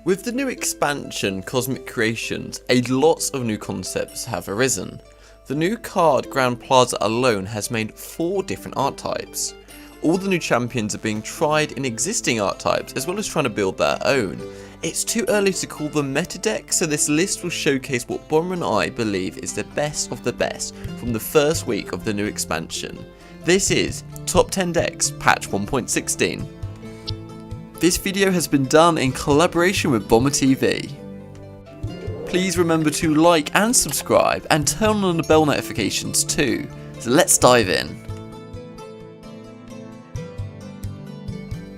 With the new expansion, Cosmic Creations, a lot of new concepts have arisen. The new card Grand Plaza alone has made 4 different archetypes. All the new champions are being tried in existing archetypes as well as trying to build their own. It's too early to call them meta decks, so this list will showcase what Bomber and I believe is the best of the best from the first week of the new expansion. This is Top 10 Decks Patch 1.16. This video has been done in collaboration with Bomber TV. Please remember to like and subscribe and turn on the bell notifications too. So let's dive in.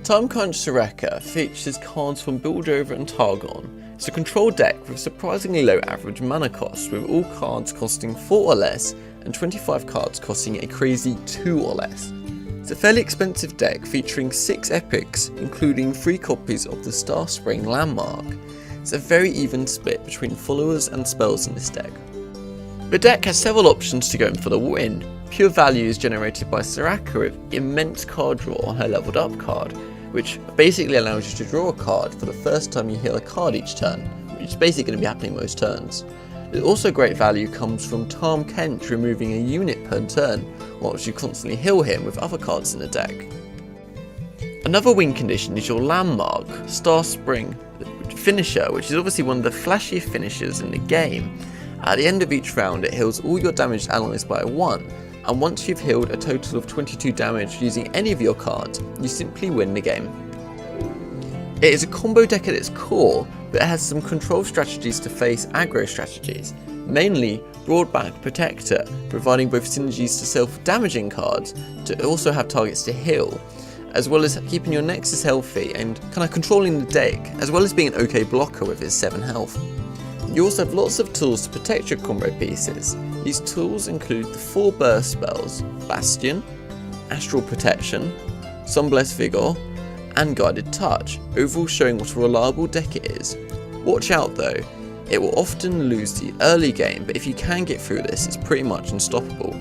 Tahm Soraka features cards from Buildover and Targon. It's a control deck with surprisingly low average mana cost, with all cards costing 4 or less and 25 cards costing a crazy 2 or less. It's a fairly expensive deck featuring 6 epics, including 3 copies of the Starspring landmark. It's a very even split between followers and spells in this deck. The deck has several options to go in for the win. Pure value is generated by Soraka with immense card draw on her leveled up card, which basically allows you to draw a card for the first time you heal a card each turn, which is basically going to be happening most turns. There's also great value comes from Tahm Kench removing a unit per turn, whilst you constantly heal him with other cards in the deck. Another win condition is your landmark, Starspring finisher, which is obviously one of the flashiest finishers in the game. At the end of each round it heals all your damaged allies by 1, and once you've healed a total of 22 damage using any of your cards, you simply win the game. It is a combo deck at its core, but it has some control strategies to face aggro strategies, mainly Broadback Protector, providing both synergies to self-damaging cards to also have targets to heal, as well as keeping your Nexus healthy and kind of controlling the deck, as well as being an okay blocker with its 7 health. You also have lots of tools to protect your combo pieces. These tools include the 4 burst spells, Bastion, Astral Protection, Sunblessed Vigor, and Guided Touch, overall showing what a reliable deck it is. Watch out though, it will often lose the early game, but if you can get through this, it's pretty much unstoppable.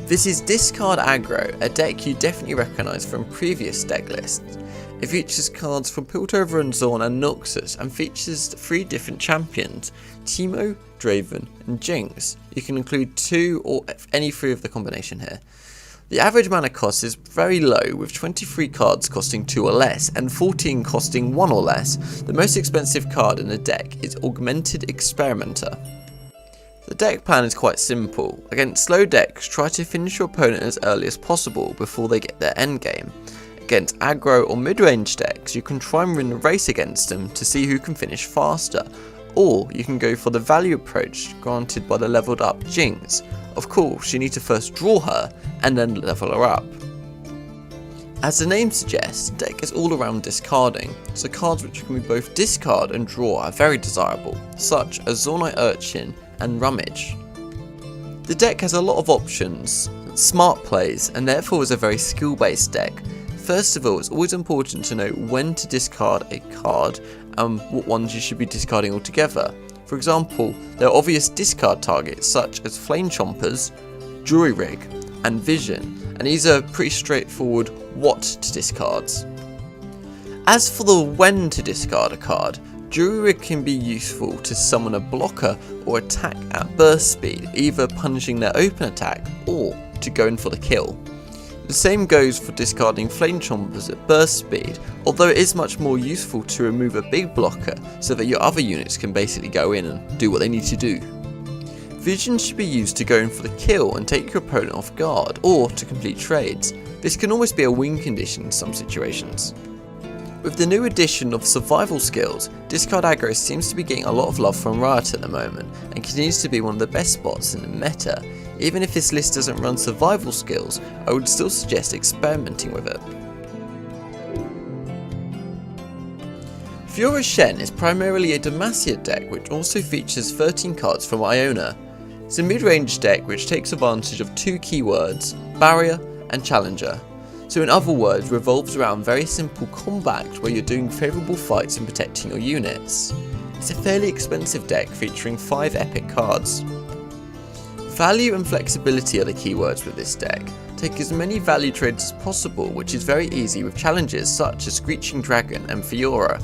This is Discard Aggro, a deck you definitely recognise from previous deck lists. It features cards from Piltover and Zorn and Noxus, and features 3 different champions, Teemo, Draven and Jinx. You can include 2 or any 3 of the combination here. The average mana cost is very low, with 23 cards costing 2 or less and 14 costing 1 or less. The most expensive card in the deck is Augmented Experimenter. The deck plan is quite simple. Against slow decks, try to finish your opponent as early as possible before they get their endgame. Against aggro or mid-range decks, you can try and win the race against them to see who can finish faster, or you can go for the value approach granted by the leveled up Jinx. Of course, you need to first draw her and then level her up. As the name suggests, the deck is all around discarding, so cards which you can both discard and draw are very desirable, such as Zornite Urchin and Rummage. The deck has a lot of options, smart plays, and therefore is a very skill-based deck. First of all, it's always important to know when to discard a card and what ones you should be discarding altogether. For example, there are obvious discard targets such as Flame Chompers, Jury Rig and Vision, and these are pretty straightforward what to discard. As for the when to discard a card, Jury Rig can be useful to summon a blocker or attack at burst speed, either punishing their open attack or to go in for the kill. The same goes for discarding Flame Chompers at burst speed, although it is much more useful to remove a big blocker so that your other units can basically go in and do what they need to do. Vision should be used to go in for the kill and take your opponent off guard, or to complete trades. This can almost be a win condition in some situations. With the new addition of survival skills, Discard Aggro seems to be getting a lot of love from Riot at the moment, and continues to be one of the best spots in the meta. Even if this list doesn't run survival skills, I would still suggest experimenting with it. Fiora Shen is primarily a Demacia deck which also features 13 cards from Iona. It's a mid-range deck which takes advantage of 2 keywords, Barrier and Challenger. So in other words, revolves around very simple combat where you're doing favourable fights and protecting your units. It's a fairly expensive deck featuring 5 epic cards. Value and flexibility are the keywords with this deck. Take as many value trades as possible, which is very easy with challenges such as Screeching Dragon and Fiora.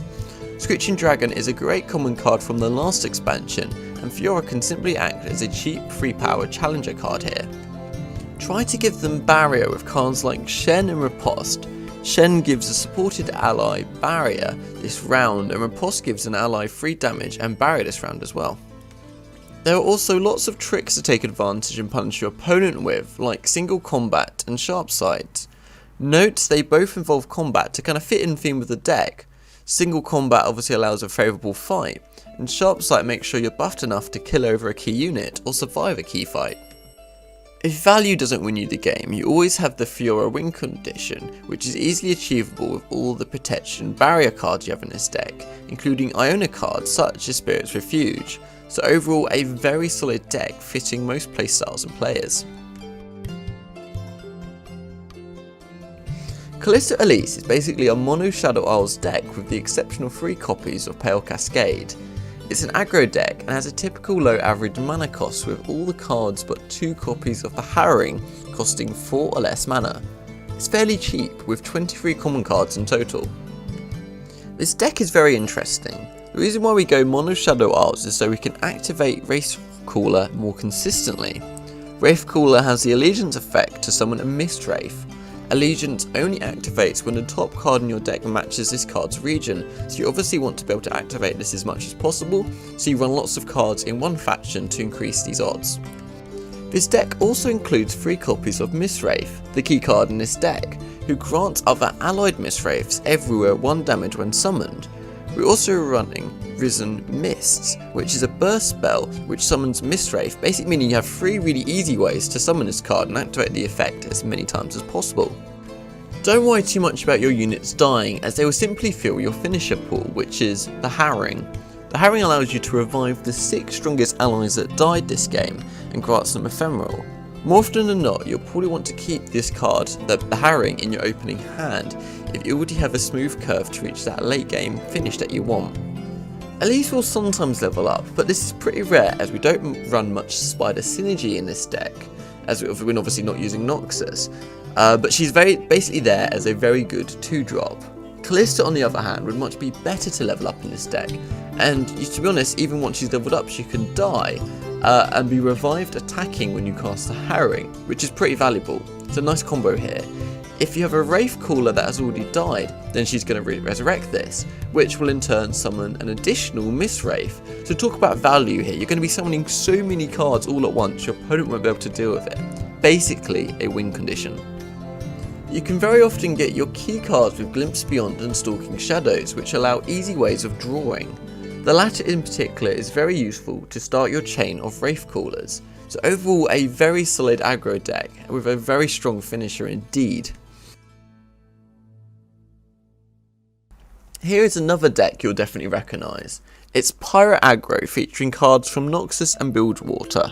Screeching Dragon is a great common card from the last expansion, and Fiora can simply act as a cheap free power challenger card here. Try to give them barrier with cards like Shen and Riposte. Shen gives a supported ally barrier this round, and Riposte gives an ally free damage and barrier this round as well. There are also lots of tricks to take advantage and punish your opponent with, like single combat and sharp sight. Note they both involve combat to kind of fit in theme with the deck. Single combat obviously allows a favourable fight, and sharp sight makes sure you're buffed enough to kill over a key unit or survive a key fight. If value doesn't win you the game, you always have the Fiora win condition, which is easily achievable with all the protection barrier cards you have in this deck, including Iona cards such as Spirit's Refuge. So overall, a very solid deck fitting most playstyles and players. Kalista Elise is basically a mono Shadow Isles deck with the exception of 3 copies of Pale Cascade. It's an aggro deck and has a typical low average mana cost with all the cards but 2 copies of the Harrowing costing 4 or less mana. It's fairly cheap with 23 common cards in total. This deck is very interesting. The reason why we go mono Shadow Isles is so we can activate Wraithcaller more consistently. Wraithcaller has the Allegiance effect to summon a Mist Wraith. Allegiance only activates when the top card in your deck matches this card's region, so you obviously want to be able to activate this as much as possible, so you run lots of cards in one faction to increase these odds. This deck also includes 3 copies of Mist Wraith, the key card in this deck, who grants other allied Mist Wraiths everywhere 1 damage when summoned. We're also running Risen Mists, which is a burst spell which summons Mist Wraith, basically meaning you have 3 really easy ways to summon this card and activate the effect as many times as possible. Don't worry too much about your units dying, as they will simply fill your finisher pool, which is the Harrowing. The Harrowing allows you to revive the 6 strongest allies that died this game and grants them Ephemeral. More often than not, you'll probably want to keep this card, the Harrowing, in your opening hand if you already have a smooth curve to reach that late game finish that you want. Elise will sometimes level up, but this is pretty rare as we don't run much Spider Synergy in this deck, as we're obviously not using Noxus, but she's basically there as a very good 2-drop. Kalista on the other hand would much be better to level up in this deck, and to be honest, even once she's leveled up she can die and be revived attacking when you cast the Harrowing, which is pretty valuable. It's a nice combo here. If you have a Wraithcaller that has already died, then she's going to resurrect this, which will in turn summon an additional Mist Wraith. So talk about value here, you're going to be summoning so many cards all at once, your opponent won't be able to deal with it. Basically a win condition. You can very often get your key cards with Glimpse Beyond and Stalking Shadows, which allow easy ways of drawing. The latter in particular is very useful to start your chain of Wraithcallers. So overall a very solid aggro deck with a very strong finisher indeed. Here is another deck you'll definitely recognise. It's Pirate Aggro, featuring cards from Noxus and Bilgewater.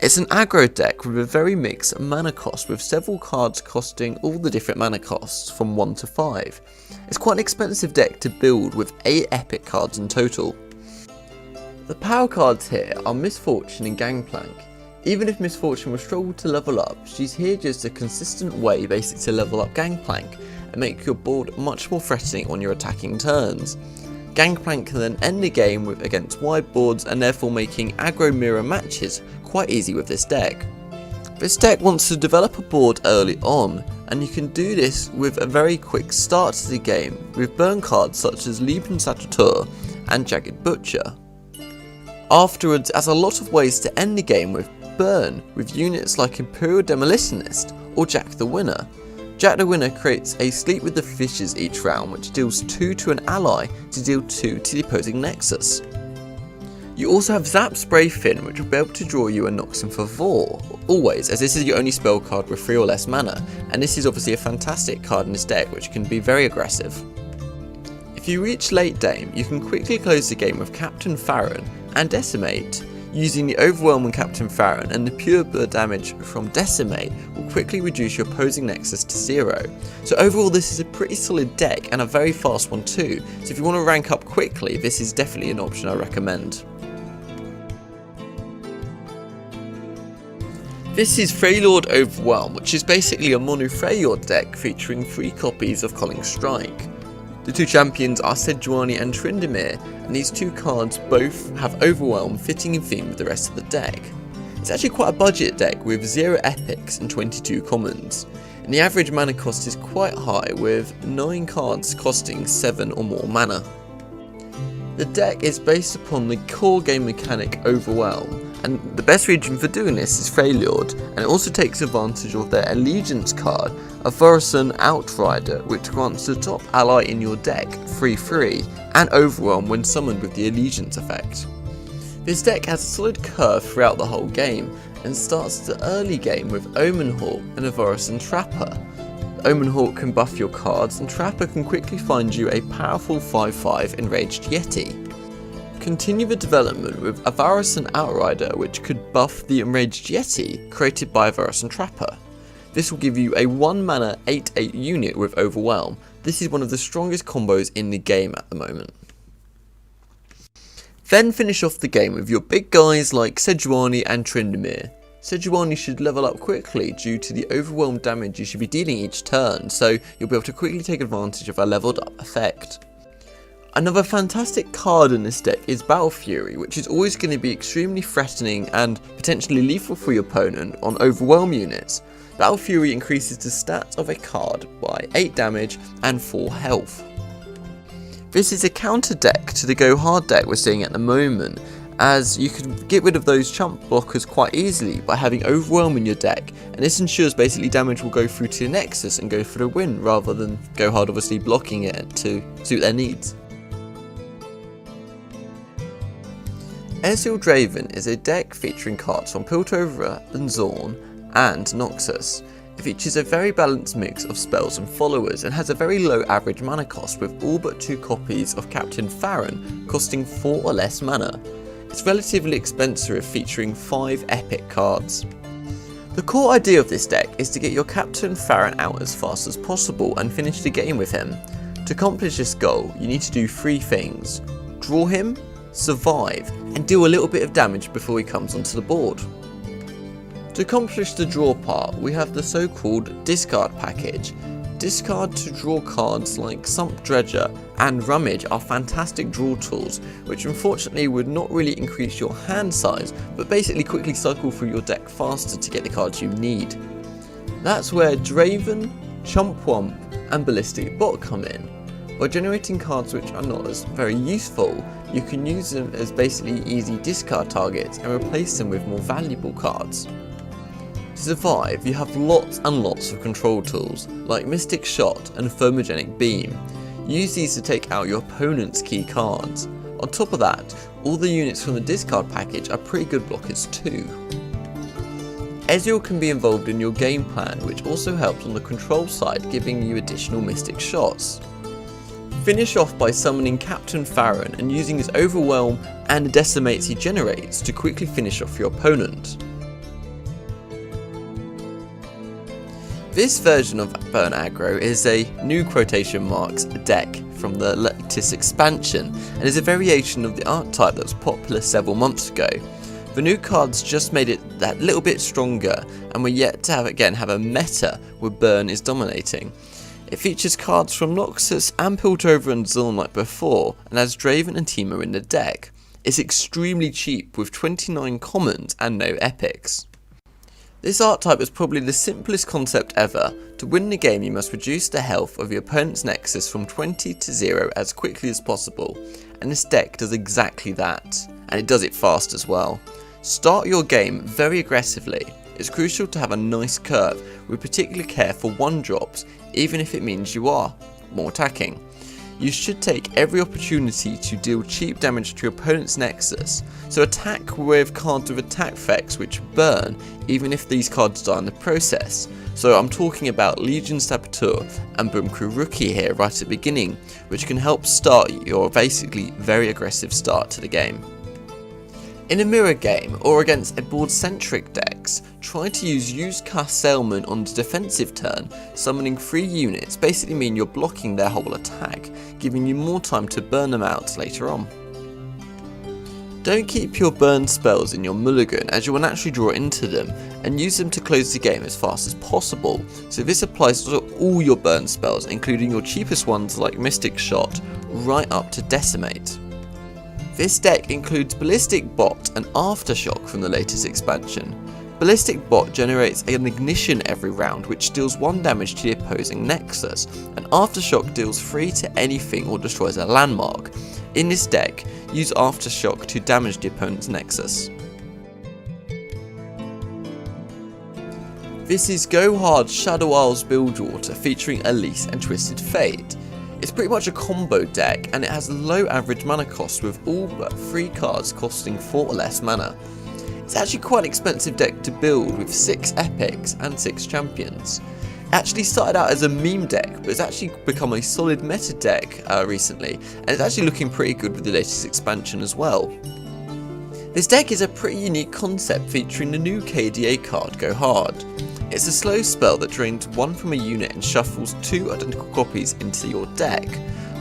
It's an aggro deck with a very mixed mana cost, with several cards costing all the different mana costs from 1 to 5. It's quite an expensive deck to build with 8 epic cards in total. The power cards here are Misfortune and Gangplank. Even if Misfortune will struggle to level up, she's here just a consistent way basically to level up Gangplank and make your board much more threatening on your attacking turns. Gangplank can then end the game against wide boards and therefore making aggro mirror matches quite easy with this deck. This deck wants to develop a board early on, and you can do this with a very quick start to the game with burn cards such as Lieben Saboteur and Jagged Butcher. Afterwards, has a lot of ways to end the game with burn with units like Imperial Demolitionist or Jack the Winner. Jack the Winner creates a Sleep with the Fishes each round, which deals 2 to an ally to deal 2 to the opposing Nexus. You also have Zap Spray Fin, which will be able to draw you a Noxen for Vor, always, as this is your only spell card with 3 or less mana, and this is obviously a fantastic card in this deck which can be very aggressive. If you reach late game, you can quickly close the game with Captain Farron and Decimate. Using the Overwhelm on Captain Farron and the pure blood damage from Decimate will quickly reduce your opposing Nexus to 0. So overall this is a pretty solid deck and a very fast one too, so if you want to rank up quickly, this is definitely an option I recommend. This is Freljord Overwhelm, which is basically a mono Freljord deck featuring 3 copies of Calling Strike. The 2 champions are Sejuani and Tryndamere, and these 2 cards both have Overwhelm fitting in theme with the rest of the deck. It's actually quite a budget deck with 0 epics and 22 commons, and the average mana cost is quite high with 9 cards costing 7 or more mana. The deck is based upon the core game mechanic Overwhelm, and the best region for doing this is Freljord, and it also takes advantage of their allegiance card, a arisen Outrider, which grants the top ally in your deck 3/3, and Overwhelm when summoned with the allegiance effect. This deck has a solid curve throughout the whole game, and starts the early game with Omen Hawk and a arisen Trapper. Omen Hawk can buff your cards, and Trapper can quickly find you a powerful 5/5 Enraged Yeti. Continue the development with a arisen Outrider, which could buff the Enraged Yeti created by a arisen Trapper. This will give you a 1 mana 8/8 unit with Overwhelm. This is one of the strongest combos in the game at the moment. Then finish off the game with your big guys like Sejuani and Tryndamere. Sejuani should level up quickly due to the Overwhelm damage you should be dealing each turn, so you'll be able to quickly take advantage of a leveled up effect. Another fantastic card in this deck is Battle Fury, which is always going to be extremely threatening and potentially lethal for your opponent on Overwhelm units. Battle Fury increases the stats of a card by 8 damage and 4 health. This is a counter deck to the Go Hard deck we're seeing at the moment, as you can get rid of those chump blockers quite easily by having Overwhelm in your deck, and this ensures basically damage will go through to your Nexus and go for the win, rather than Go Hard obviously blocking it to suit their needs. Ezreal Draven is a deck featuring cards from Piltover and Zorn and Noxus. It features a very balanced mix of spells and followers, and has a very low average mana cost with all but 2 copies of Captain Farron costing 4 or less mana. It's relatively expensive, featuring 5 epic cards. The core idea of this deck is to get your Captain Farron out as fast as possible and finish the game with him. To accomplish this goal, you need to do 3 things: draw him, survive, and deal a little bit of damage before he comes onto the board. To accomplish the draw part, we have the so-called discard package. Discard to draw cards like Sump Dredger and Rummage are fantastic draw tools, which unfortunately would not really increase your hand size, but basically quickly cycle through your deck faster to get the cards you need. That's where Draven, Chumpwump and Ballistic Bot come in. By generating cards which are not as very useful, you can use them as basically easy discard targets and replace them with more valuable cards. To survive, you have lots and lots of control tools, like Mystic Shot and Thermogenic Beam. Use these to take out your opponent's key cards. On top of that, all the units from the discard package are pretty good blockers too. Ezreal can be involved in your game plan, which also helps on the control side, giving you additional Mystic Shots. Finish off by summoning Captain Farron and using his Overwhelm and the decimates he generates to quickly finish off your opponent. This version of Burn Aggro is a new quotation marks deck from the latest expansion, and is a variation of the archetype that was popular several months ago. The new cards just made it that little bit stronger, and we're yet to have a meta where Burn is dominating. It features cards from Noxus and Piltover and Zorn like before, and has Draven and Teemo in the deck. It's extremely cheap with 29 commons and no epics. This archetype is probably the simplest concept ever. To win the game, you must reduce the health of your opponent's Nexus from 20 to 0 as quickly as possible, and this deck does exactly that, and it does it fast as well. Start your game very aggressively. It's crucial to have a nice curve with particular care for 1-drops, even if it means you are more attacking. You should take every opportunity to deal cheap damage to your opponent's Nexus, so attack with cards with attack effects which burn, even if these cards die in the process. So I'm talking about Legion Saboteur and Boomcrew Rookie here right at the beginning, which can help start your basically very aggressive start to the game. In a mirror game, or against a board-centric decks, try to use used car salesman on the defensive turn. Summoning 3 units basically mean you're blocking their whole attack, giving you more time to burn them out later on. Don't keep your burn spells in your mulligan, as you will naturally draw into them, and use them to close the game as fast as possible, so this applies to all your burn spells, including your cheapest ones like Mystic Shot, right up to Decimate. This deck includes Ballistic Bot and Aftershock from the latest expansion. Ballistic Bot generates an ignition every round which deals 1 damage to the opposing Nexus, and Aftershock deals 3 to anything or destroys a landmark. In this deck, use Aftershock to damage the opponent's Nexus. This is Go Hard Shadow Isles Bilgewater featuring Elise and Twisted Fate. It's pretty much a combo deck and it has a low average mana cost with all but 3 cards costing 4 or less mana. It's actually quite an expensive deck to build with 6 epics and 6 champions. It actually started out as a meme deck, but it's actually become a solid meta deck recently, and it's actually looking pretty good with the latest expansion as well. This deck is a pretty unique concept featuring the new KDA card, Go Hard. It's a slow spell that drains 1 from a unit and shuffles 2 identical copies into your deck.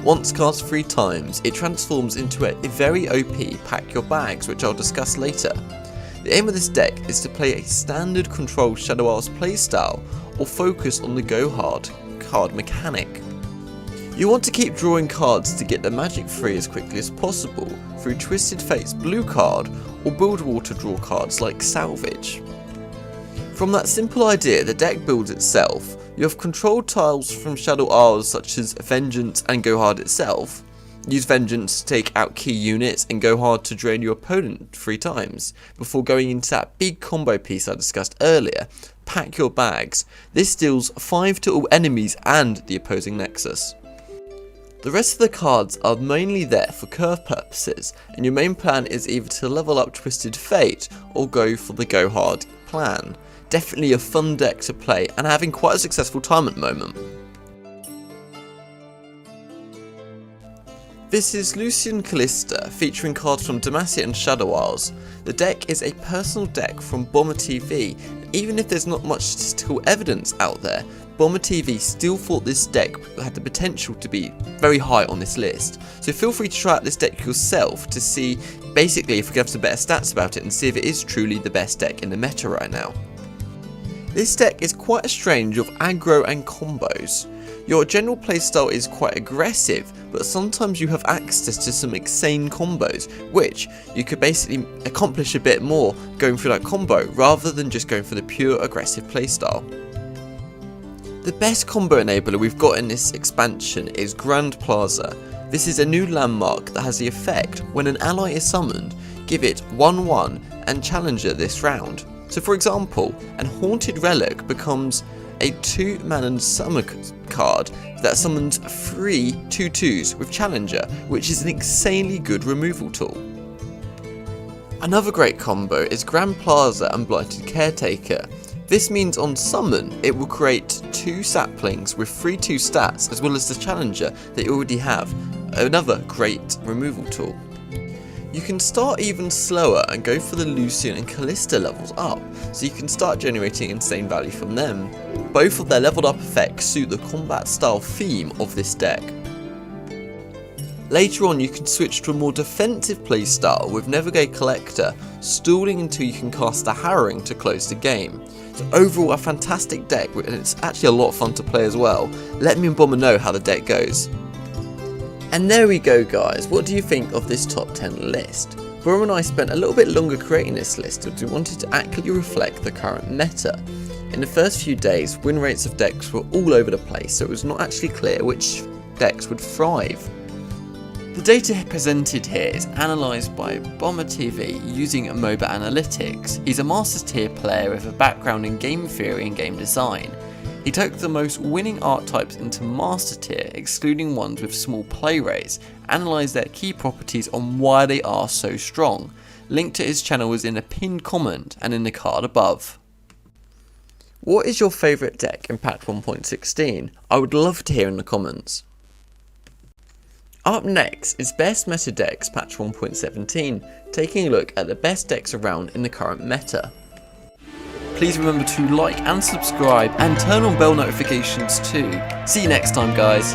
Once cast 3 times, it transforms into a very OP Pack Your Bags, which I'll discuss later. The aim of this deck is to play a standard control Shadow Isles playstyle, or focus on the Go Hard card mechanic. You want to keep drawing cards to get the magic free as quickly as possible through Twisted Fate's blue card, or Bilgewater draw cards like Salvage. From that simple idea, the deck builds itself. You have controlled tiles from Shadow Isles such as Vengeance and Go Hard itself. Use Vengeance to take out key units and Go Hard to drain your opponent 3 times, before going into that big combo piece I discussed earlier, Pack Your Bags. This deals 5 to all enemies and the opposing Nexus. The rest of the cards are mainly there for curve purposes, and your main plan is either to level up Twisted Fate or go for the Go Hard plan. Definitely a fun deck to play and having quite a successful time at the moment. This is Lucian Kalista, featuring cards from Demacia and Shadow Isles. The deck is a personal deck from Bomber TV, and even if there's not much statistical evidence out there, Bomber TV still thought this deck had the potential to be very high on this list. So feel free to try out this deck yourself to see basically if we can have some better stats about it and see if it is truly the best deck in the meta right now. This deck is quite a strange of aggro and combos. Your general playstyle is quite aggressive, but sometimes you have access to some insane combos, which you could basically accomplish a bit more going through that combo, rather than just going for the pure aggressive playstyle. The best combo enabler we've got in this expansion is Grand Plaza. This is a new landmark that has the effect, when an ally is summoned, give it 1/1 and challenger this round. So for example, an Haunted Relic becomes a 2-mana summon card that summons 3 2/2s with Challenger, which is an insanely good removal tool. Another great combo is Grand Plaza and Blighted Caretaker. This means on summon, it will create 2 saplings with 3/2 stats as well as the Challenger that you already have. Another great removal tool. You can start even slower and go for the Lucian and Kalista levels up, so you can start generating insane value from them. Both of their leveled up effects suit the combat style theme of this deck. Later on you can switch to a more defensive playstyle with Nevergate Collector, stalling until you can cast a Harrowing to close the game. So overall a fantastic deck, and it's actually a lot of fun to play as well. Let me and Bomber know how the deck goes. And there we go guys, what do you think of this top 10 list? Bomber and I spent a little bit longer creating this list as we wanted to accurately reflect the current meta. In the first few days, win rates of decks were all over the place, so it was not actually clear which decks would thrive. The data presented here is analysed by Bomber TV using MOBA Analytics. He's a Masters tier player with a background in game theory and game design. He took the most winning archetypes into Master tier, excluding ones with small play rates, analysed their key properties on why they are so strong. Link to his channel is in a pinned comment and in the card above. What is your favourite deck in patch 1.16? I would love to hear in the comments. Up next is Best Meta Decks patch 1.17, taking a look at the best decks around in the current meta. Please remember to like and subscribe and turn on bell notifications too. See you next time guys.